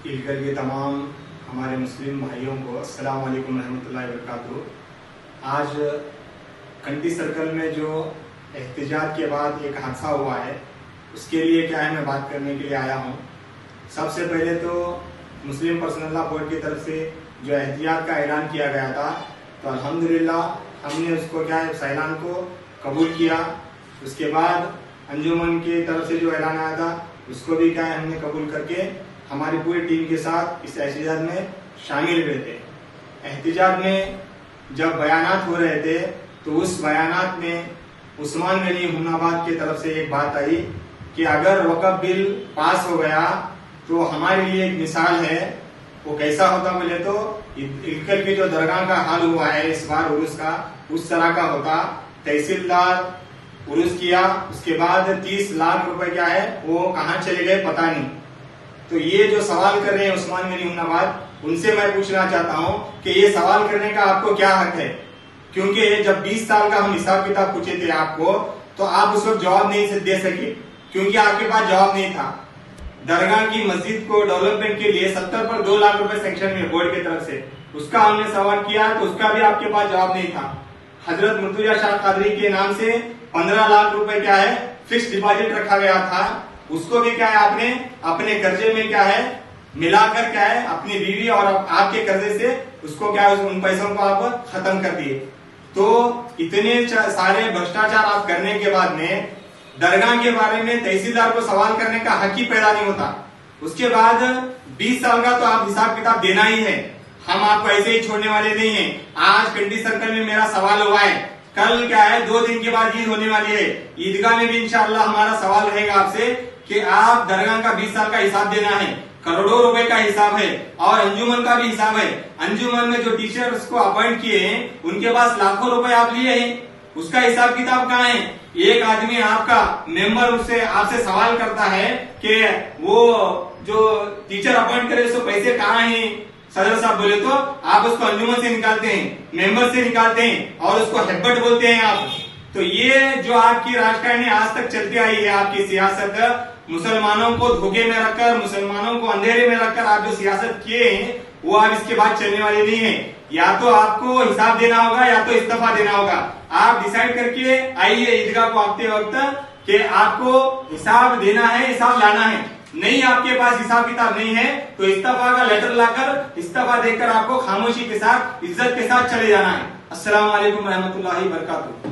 ईदगाह के तमाम हमारे मुस्लिम भाइयों को अस्सलाम वालेकुम रहमतुल्लाहि व बरकातुहू। आज कंडी सर्कल में जो एहतजाज के बाद एक हादसा हुआ है उसके लिए क्या है मैं बात करने के लिए आया हूँ। सबसे पहले तो मुस्लिम पर्सनल लॉ बोर्ड की तरफ से जो एहतियात का ऐलान किया गया था तो अल्हम्दुलिल्लाह हमने उसको क्या है ऐलान को कबूल किया। उसके बाद अंजुमन की तरफ से जो ऐलान आया था उसको भी क्या है हमने कबूल करके हमारी पूरी टीम के साथ इस एहतिजाज में शामिल हुए थे। एहतिजाज में जब बयानात हो रहे थे तो उस बयानात में उस्मान गनी हुन्नाबाद की तरफ से एक बात आई कि अगर वक़्फ़ बिल पास हो गया तो हमारे लिए एक मिसाल है। वो कैसा होता बोले तो इलकल की जो दरगाह का हाल हुआ है इस बार उर्स का उस तरह का होता। तहसीलदार उर्स किया, उसके बाद 30 लाख रुपए क्या है वो कहाँ चले गए पता नहीं। तो ये जो सवाल कर रहे हैं उस्मान गनी हुन्नाबाद उनसे मैं पूछना चाहता हूँ कि ये सवाल करने का आपको क्या हक है, क्योंकि जब 20 साल का हम हिसाब किताब पूछे थे आपको तो आप उस वक्त जवाब नहीं दे सके क्योंकि आपके पास जवाब नहीं था। दरगाह की मस्जिद को डेवलपमेंट के लिए 70 पर 2 लाख रुपए सेंक्शन में बोर्ड की तरफ से उसका हमने सवाल किया तो उसका भी आपके पास जवाब नहीं था। हजरत मुर्तजा शाह कादरी के नाम से 15 लाख रुपए क्या है फिक्स डिपॉजिट रखा गया था, उसको भी क्या है आपने अपने कर्जे में क्या है मिलाकर क्या है अपनी बीवी और आपके कर्जे से उसको क्या है उन पैसों को आप खत्म कर दिए। तो इतने सारे भ्रष्टाचार आप करने के बाद में दरगाह के बारे में तहसीलदार को सवाल करने का हक ही पैदा नहीं होता। उसके बाद 20 साल का तो आप हिसाब किताब देना ही है, हम आपको ऐसे ही छोड़ने वाले नहीं है। आज कंडी सर्कल में मेरा सवाल हुआ है, कल क्या है 2 दिन के बाद ईद होने वाली है, ईदगाह में भी इंशाअल्लाह हमारा सवाल रहेगा आपसे कि आप दरगाह का 20 साल का हिसाब देना है, करोड़ों रुपए का हिसाब है और अंजुमन का भी हिसाब है। अंजुमन में जो टीचर्स को अपॉइंट किए हैं उनके पास लाखों रुपए आप लिए हैं, उसका हिसाब किताब कहाँ है। एक आदमी आपका मेंबर उससे आपसे सवाल करता है कि वो जो टीचर अपॉइंट करे उसको पैसे कहाँ हैं सदर साहब बोले तो आप उसको अंजुमन से निकालते हैं, मेंबर से निकालते हैं और उसको हेब्बट बोलते हैं आप। तो ये जो आपकी राजकारणी आज तक चलती आई है आपकी सियासत, मुसलमानों को धोखे में रखकर मुसलमानों को अंधेरे में रखकर आप जो सियासत किए हैं वो आप इसके बाद चलने वाले नहीं है। या तो आपको हिसाब देना होगा या तो इस्तीफा देना होगा। आप डिसाइड करके आइए ईदगाह को आते वक्त कि आपको हिसाब देना है, हिसाब लाना है। नहीं आपके पास हिसाब किताब नहीं है तो इस्तीफा का लेटर लाकर इस्तीफा देकर आपको खामोशी के साथ इज्जत के साथ चले जाना है। अस्सलाम वालेकुम रहमतुल्लाहि व बरकातुहू।